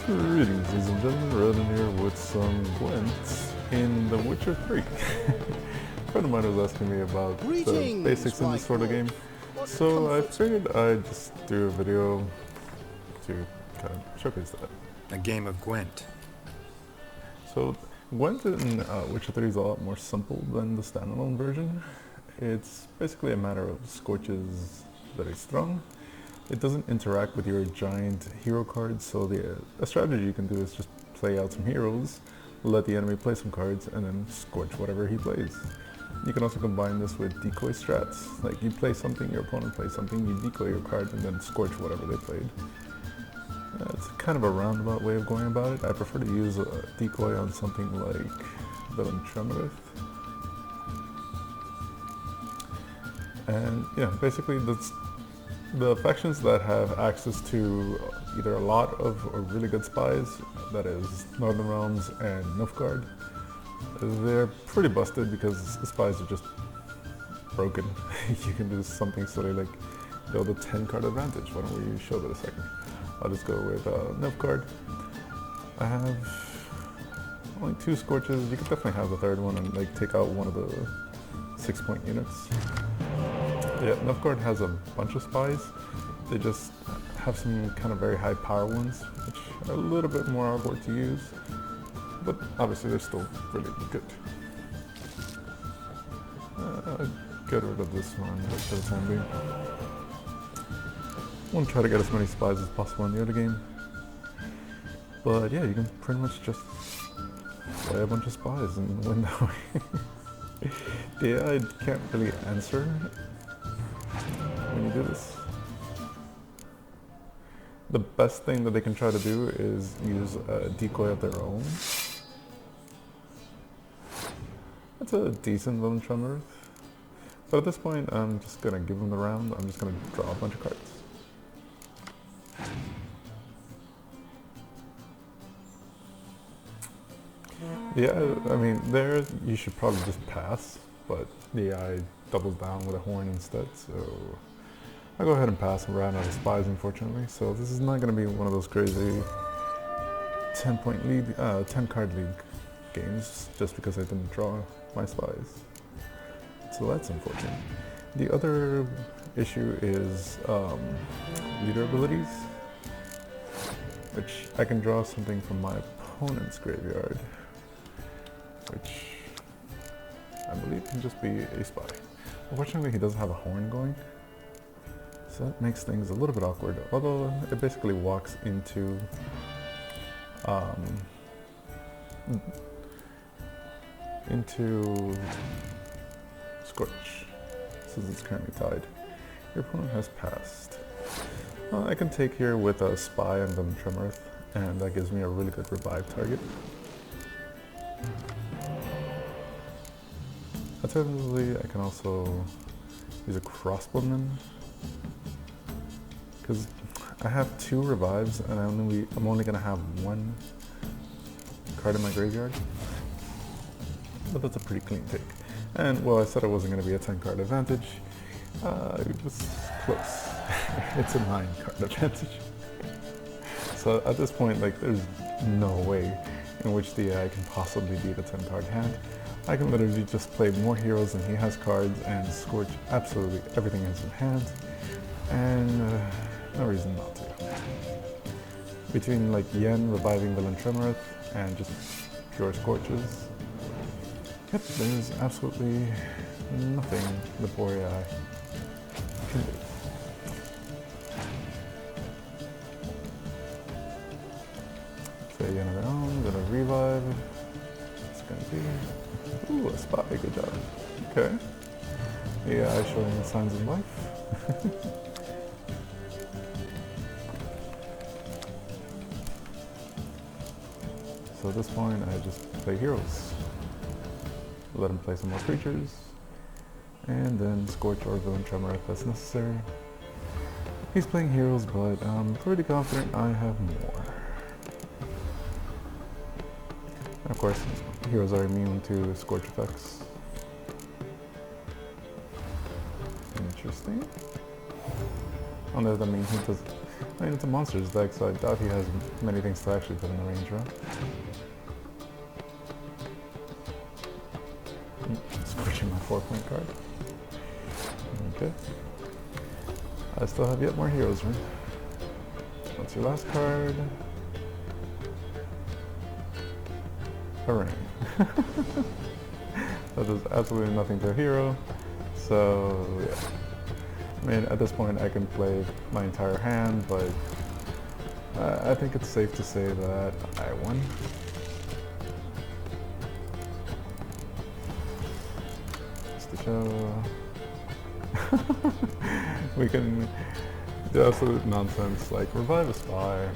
Greetings, ladies and gentlemen. Roden here with some Gwent in The Witcher 3. A friend of mine was asking me about the basics in this sort of game, so I figured I'd just do a video to kind of showcase that. A game of Gwent. So, Gwent in Witcher 3 is a lot more simple than the standalone version. It's basically a matter of Scorch's very strong. It doesn't interact with your giant hero cards, so a strategy you can do is just play out some heroes, let the enemy play some cards, and then Scorch whatever he plays. You can also combine this with decoy strats, like you play something, your opponent plays something, you decoy your card and then Scorch whatever they played. It's kind of a roundabout way of going about it. I prefer to use a decoy on something like Villain Tremorith. And yeah, basically the factions that have access to either a lot of or really good spies, that is Northern Realms and Nilfgaard, they're pretty busted because the spies are just broken. You can do something silly like build a 10 card advantage. Why don't we show that a second? I'll just go with Nilfgaard. I have only 2 Scorches. You could definitely have the third one and like take out one of the 6-point units. Yeah, Nilfgaard has a bunch of spies. They just have some kind of very high power ones, which are a little bit more awkward to use, but obviously they're still really good. Get rid of this one for the time being. I want to try to get as many spies as possible in the other game. But yeah, you can pretty much just play a bunch of spies and win that way. Yeah, I can't really answer when you do this. The best thing that they can try to do is use a decoy of their own. That's a decent Villain Tremorith. But at this point, I'm just going to give them the round. I'm just going to draw a bunch of cards. Yeah, I mean, there you should probably just pass, but the AI doubles down with a horn instead, so I'll go ahead and pass and ran out of spies, unfortunately. So this is not going to be one of those crazy 10-point lead, 10-card league games, just because I didn't draw my spies. So that's unfortunate. The other issue is leader abilities, which I can draw something from my opponent's graveyard, which I believe can just be a spy. Unfortunately, he doesn't have a horn going, so that makes things a little bit awkward, although it basically walks into Scorch, since it's currently tied. Your opponent has passed. I can take here with a spy and then Tremorith, and that gives me a really good revive target. Alternatively, I can also use a crossbowman, because I have 2 revives and I'm only going to have 1 card in my graveyard. But that's a pretty clean take. And well, I said it wasn't going to be a 10-card advantage. It was close. It's a 9-card advantage. So at this point, like, there's no way in which the AI can possibly beat a 10-card hand. I can literally just play more heroes than he has cards and Scorch absolutely everything in his hand, and no reason not to. Between like Yen reviving Villain Tremorith and just pure Scorches, yep, there's absolutely nothing the poor AI can do. So Yen of their own, gonna revive. It's gonna be ooh, a spy, good job. Okay. AI showing signs of life. So at this point, I just play heroes. Let him play some more creatures, and then Scorch or Villain Tremorith as necessary. He's playing heroes, but I'm pretty confident I have more. And of course, heroes are immune to Scorch effects. Interesting. Oh no, that means he does. I mean, it's a monsters deck, so I doubt he has many things to actually put in the range, right? Scorching my 4-point card. Okay. I still have yet more heroes, right? What's your last card? A ring. That does absolutely nothing to a hero. So, yeah. I mean, at this point I can play my entire hand, but I think it's safe to say that I won. Just to show... we can do absolute nonsense like revive a spy,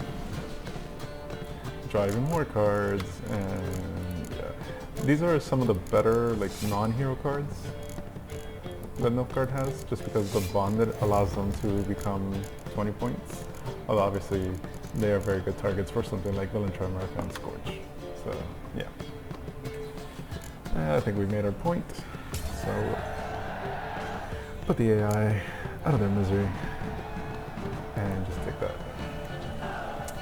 draw even more cards, and yeah. These are some of the better like non-hero cards that Nilfgaard has, just because the bonded allows them to become 20 points. Although obviously they are very good targets for something like Villain Tremor and Scorch. So yeah. I think we made our point. So put the AI out of their misery and just take that.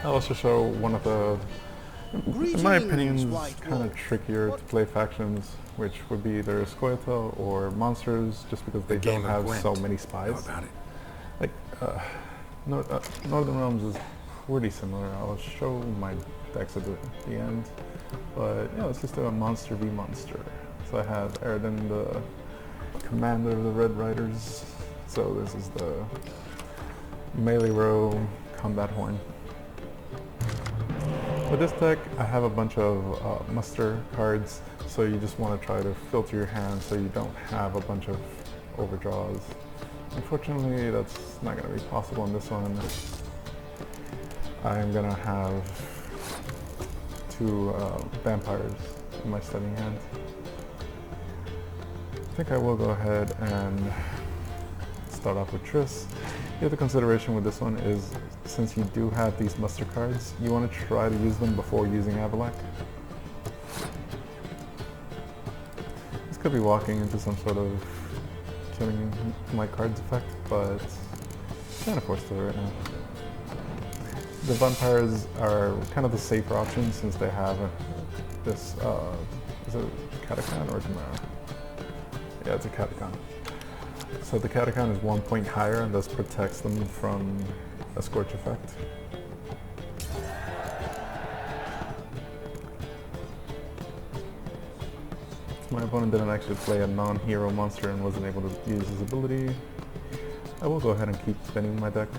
I'll also show one of the, in my opinion, kind of trickier to play factions, which would be either Scoia'tael or monsters, just because they don't have Gwent. so many spies. How about it? Like, Northern Realms is pretty similar. I'll show my decks at the end. But yeah, let's just do a monster v monster. So I have Eridan, the commander of the Red Riders. So this is the melee row combat horn. With this deck, I have a bunch of muster cards, so you just want to try to filter your hand so you don't have a bunch of overdraws. Unfortunately, that's not going to be possible in this one. I'm going to have 2 vampires in my starting hand. I think I will go ahead and start off with Triss. The other consideration with this one is, since you do have these muster cards, you want to try to use them before using Avalak. This could be walking into some sort of killing my cards effect, but kind of forced to it right now. The vampires are kind of the safer option since they have this, is it Catachan or Chimera? Yeah, it's a Catachan. So the Catachan is 1 point higher and thus protects them from a Scorch effect. My opponent didn't actually play a non-hero monster and wasn't able to use his ability. I will go ahead and keep spinning my deck.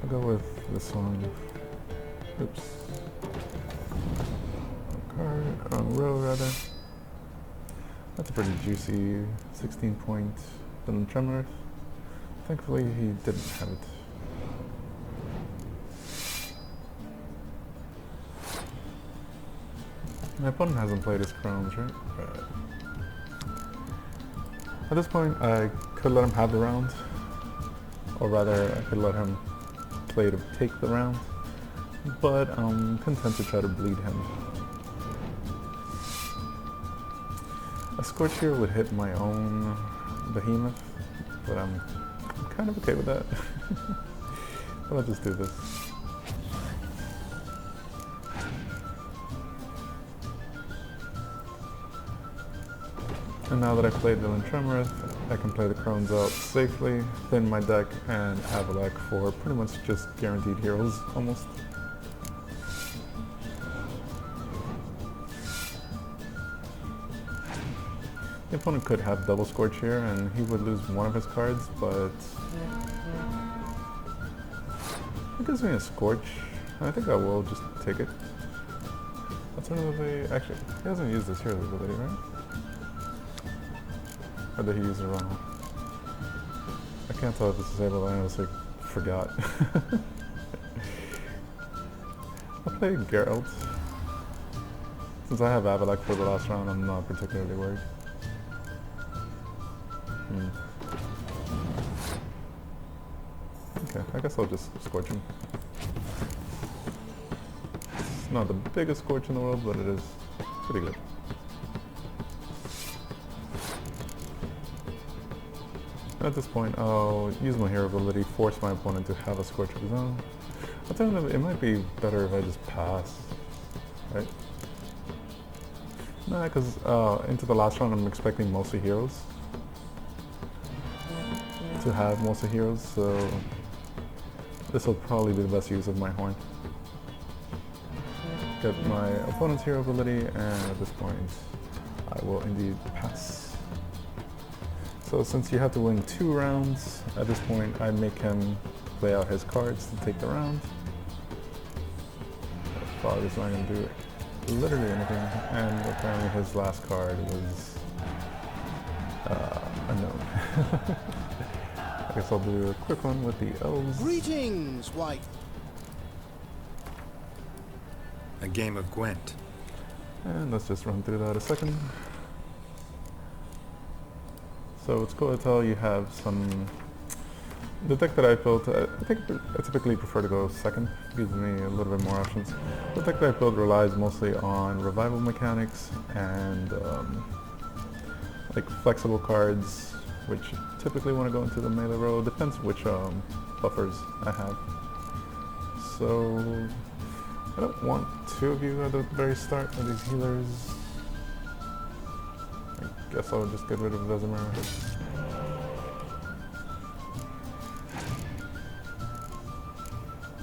I'll go with this one. Oops. Wrong row rather. That's a pretty juicy 16-point Villain Tremor. Thankfully he didn't have it. My opponent hasn't played his Chromes, right? Right. At this point I could let him have the round, or rather I could let him play to take the round, but I'm content to try to bleed him. A Scorch here would hit my own Behemoth, but I'm kind of okay with that. But I'll just do this. And now that I've played Villain Tremorith, I can play the Crones out safely, thin my deck, and Avalak for pretty much just guaranteed heroes, almost. The opponent could have double Scorch here, and he would lose one of his cards, but it gives me a Scorch. I think I will just take it. Alternatively, actually, he hasn't used this hero's ability, right? Or did he use the wrong one? I can't tell if it's disabled, I honestly forgot. I'll play Geralt. Since I have Avalak for the last round, I'm not particularly worried. Okay, I guess I'll just Scorch him. It's not the biggest Scorch in the world, but it is pretty good. At this point, I'll use my hero ability, force my opponent to have a Scorch of his own. Alternatively, it might be better if I just pass, right? Nah, because into the last round I'm expecting mostly heroes. To have mostly heroes, so this will probably be the best use of my horn. Get my opponent's hero ability, and at this point I will indeed pass. So since you have to win 2 rounds, at this point I make him play out his cards to take the round. Fog is not going to do literally anything, and apparently his last card was unknown. I guess I'll do a quick one with the elves. Greetings, White. A game of Gwent. And let's just run through that a second. So with Scoia'tael you have some... The deck that I built, I think I typically prefer to go second, gives me a little bit more options. The deck that I built relies mostly on revival mechanics and like flexible cards, which typically want to go into the melee row. Depends which buffers I have. So I don't want 2 of you at the very start of these healers. I guess I'll just get rid of Vesemir.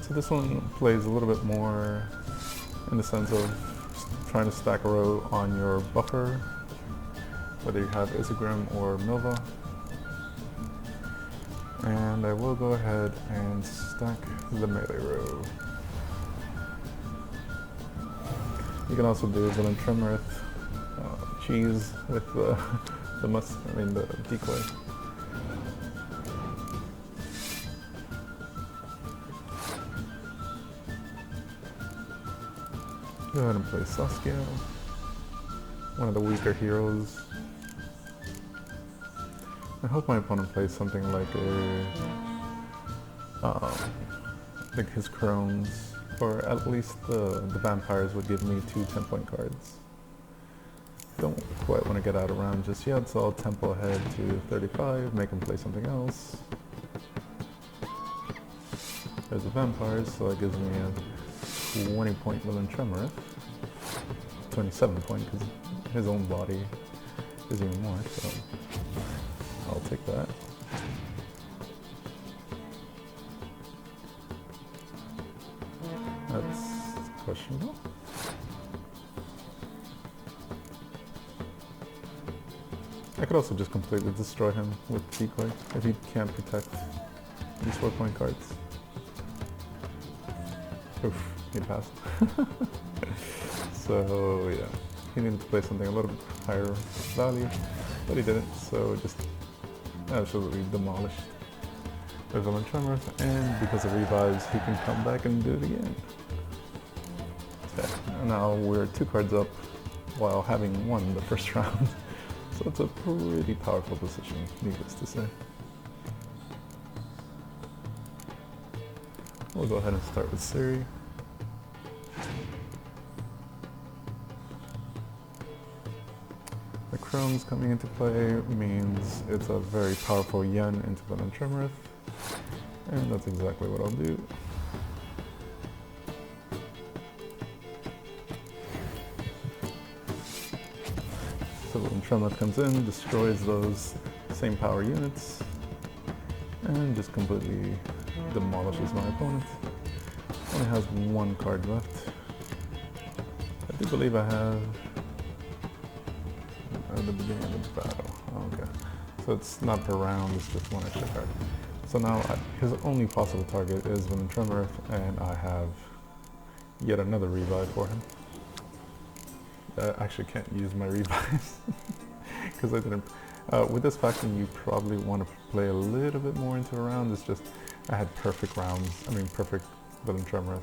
So this one plays a little bit more in the sense of trying to stack a row on your buffer, whether you have Isegrim or Milva. And I will go ahead and stack the melee row. You can also do Villain Tremorith cheese with the the decoy. Go ahead and play Scoia'tael, one of the weaker heroes. I hope my opponent plays something like like his crones, or at least the vampires would give me 2 10-point cards. Don't quite want to get out of round just yet, so I'll tempo ahead to 35, make him play something else. There's the vampires, so that gives me a 20-point Villain Tremorith. 27-point, because his own body is even more, so I'll take that. That's questionable. I could also just completely destroy him with decoy if he can't protect these 4-point cards. Oof, he passed. So yeah, he needed to play something a little bit higher value, but he didn't, so just absolutely demolished the Villain Tremorith, and because of revives, he can come back and do it again. Yeah, now we're 2 cards up while having won the first round, so it's a pretty powerful position, needless to say. We'll go ahead and start with Ciri. The Crones coming into play means it's a very powerful Yen into Villain Tremorith, and that's exactly what I'll do. So Villain Tremorith comes in, destroys those same power units, and just completely demolishes my opponent. Only has 1 card left. I do believe I have at the beginning of the battle. Okay, so it's not per round, it's just 1 extra card. So now his only possible target is Villain Tremorith, and I have yet another revive for him. I actually can't use my revives because I didn't. With this faction, you probably want to play a little bit more into a round. It's just I had perfect rounds. I mean, perfect Villain Tremorith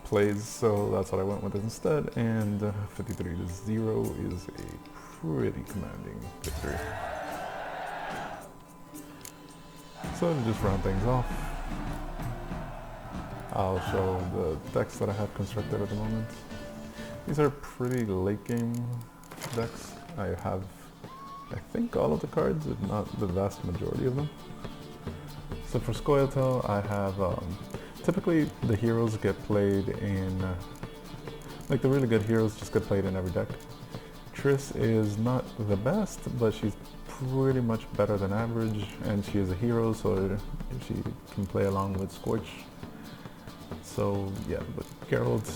plays, so that's what I went with instead. And 53 to 0 is a pretty commanding victory. So to just round things off, I'll show the decks that I have constructed at the moment. These are pretty late game decks. I have I think all of the cards, if not the vast majority of them. So for Scoia'tael, I have typically the heroes get played in like the really good heroes just get played in every deck. Triss is not the best, but she's pretty much better than average, and she is a hero, so she can play along with Scorch. So yeah, but Geralt,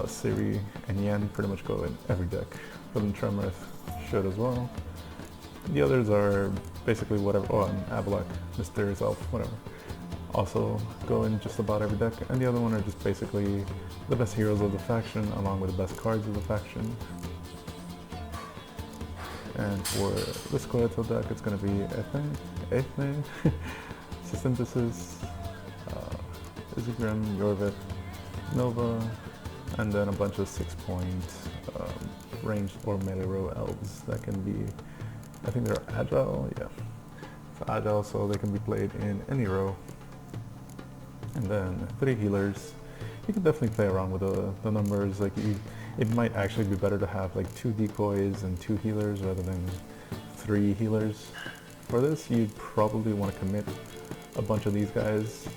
Ciri, and Yen pretty much go in every deck. But Tremoreth should as well. The others are basically whatever, and Avalok, Mysterious Elf, whatever. Also go in just about every deck, and the other one are just basically the best heroes of the faction along with the best cards of the faction. And for the Scoia'tael deck, it's going to be Ethne, Synthesis, Izigrim, Yorvith, Nova, and then a bunch of 6-point ranged or melee row elves that can be, I think they're agile, yeah. It's agile, so they can be played in any row. And then 3 healers. You can definitely play around with the numbers. Like it might actually be better to have like 2 decoys and 2 healers rather than 3 healers. For this, you'd probably want to commit a bunch of these guys.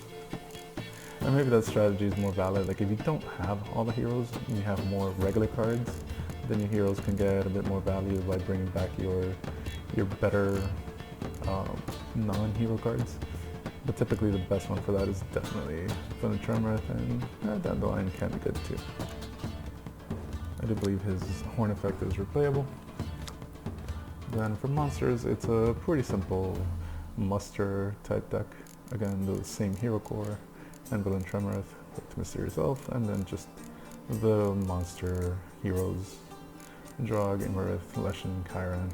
And maybe that strategy is more valid. Like if you don't have all the heroes and you have more regular cards, then your heroes can get a bit more value by bringing back your better non-hero cards. But typically the best one for that is definitely Tremoreth, and Dandelion can be good too. I do believe his Horn effect is replayable. Then for monsters, it's a pretty simple muster type deck. Again, the same hero core, Anvil and Tremoreth with Mysterious Elf, and then just the monster heroes, Drog, Imarith, Leshen, Chiron.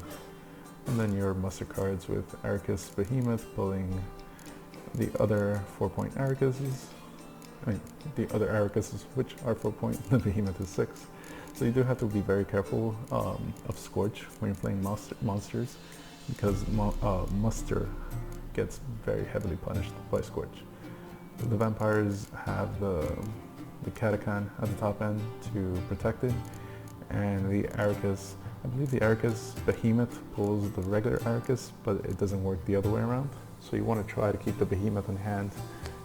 And then your muster cards with Arrakis, Behemoth, pulling the other 4-point Arrakises. The other Arrakises, which are 4-point, the Behemoth is 6. So you do have to be very careful of Scorch when you're playing monsters, because muster gets very heavily punished by Scorch. The vampires have the Katakan at the top end to protect it, and the Arrakis, I believe the Arrakis Behemoth pulls the regular Arrakis, but it doesn't work the other way around. So you want to try to keep the Behemoth in hand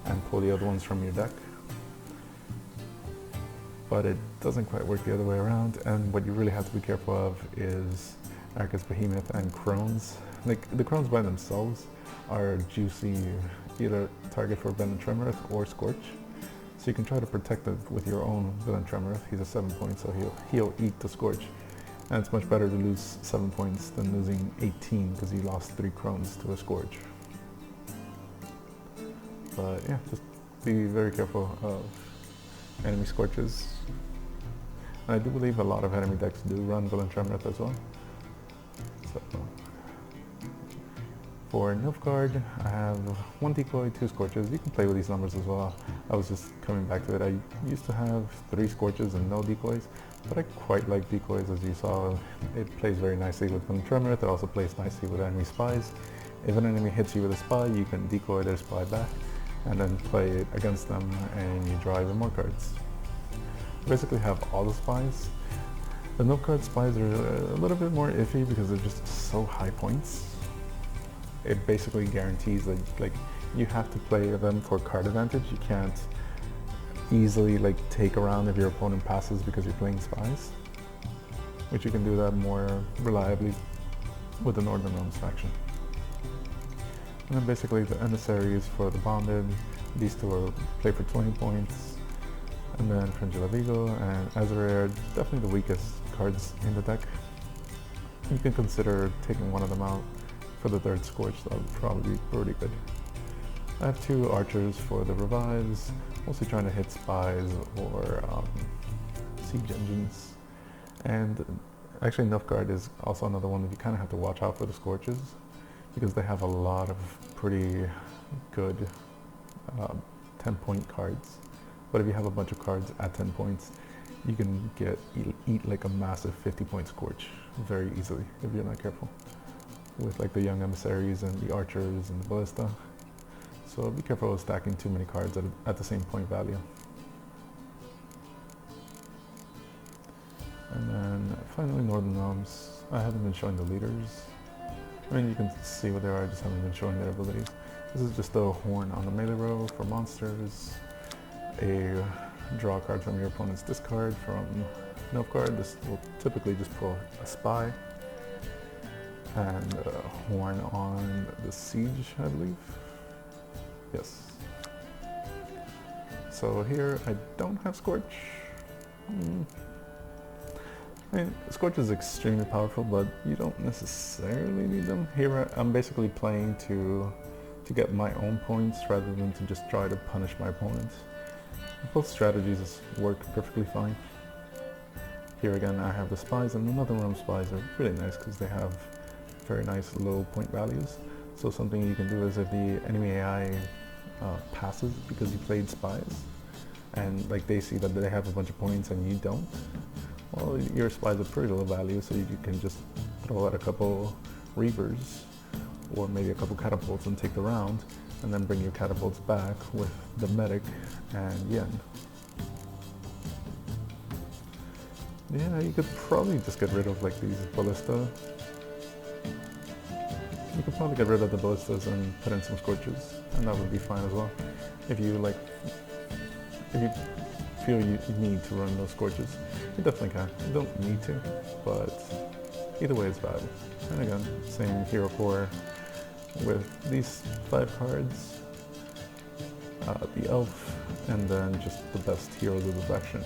and pull the other ones from your deck. But it doesn't quite work the other way around, and what you really have to be careful of is Arrakis Behemoth and Crones. Like the Crones by themselves are juicy either target for Villain Tremoreth or Scorch. So you can try to protect it with your own Villain Tremoreth. He's a 7-point, so he'll eat the Scorch. And it's much better to lose 7 points than losing 18 because he lost 3 Crones to a Scorch. But yeah, just be very careful of enemy Scorches. And I do believe a lot of enemy decks do run Villain Tremoreth as well. So for Nilfgaard, I have 1 decoy, 2 Scorches. You can play with these numbers as well. I was just coming back to it. I used to have 3 Scorches and no decoys, but I quite like decoys, as you saw. It plays very nicely with Villain Tremoreth. It also plays nicely with enemy spies. If an enemy hits you with a spy, you can decoy their spy back and then play it against them, and you draw even more cards. I basically have all the spies. The Nilfgaard spies are a little bit more iffy because they're just so high points. It basically guarantees that like you have to play them for card advantage. You can't easily like take a round if your opponent passes because you're playing spies, which you can do that more reliably with the Northern Realms faction. And then basically the emissaries for the Bonded, these 2 are play for 20 points. And then Fringilla Vigo and Azure are definitely the weakest cards in the deck. You can consider taking one of them out for the 3rd Scorch. That would probably be pretty good. I have 2 archers for the revives, mostly trying to hit spies or siege engines. And actually Nilfgaard is also another one that you kind of have to watch out for the Scorches, because they have a lot of pretty good 10-point cards. But if you have a bunch of cards at 10 points, you can eat like a massive 50-point Scorch very easily if you're not careful, with like the young emissaries and the archers and the ballista. So be careful of stacking too many cards at the same point value. And then finally Northern Realms. I haven't been showing the leaders. I mean, you can see what they are, I just haven't been showing their abilities. This is just a horn on the melee row for monsters, a draw card from your opponent's discard from Nilfgaard. This will typically just pull a spy, and a horn on the siege, I believe. Yes. So here I don't have Scorch. I mean, Scorch is extremely powerful, but you don't necessarily need them. Here I'm basically playing to get my own points rather than to just try to punish my opponents. Both strategies work perfectly fine. Here again I have the spies, and the Northern Realm spies are really nice because they have very nice low point values. So something you can do is if the enemy AI passes because you played spies, and like they see that they have a bunch of points and you don't, well, your spies are pretty low value, so you can just throw out a couple Reavers or maybe a couple catapults and take the round, and then bring your catapults back with the medic and Yen. Yeah, you could probably just get rid of like these ballista. You could probably get rid of the ballistas and put in some scorches, and that would be fine as well. If you feel you need to run those scorches, you definitely can. You don't need to, but either way it's valid. And again, same hero core with these 5 cards, the elf, and then just the best heroes of the faction.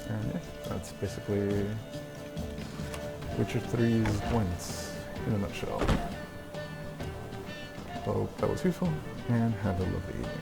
And yeah, that's basically Witcher 3's Gwent in a nutshell. Hope that was useful, and have a lovely evening.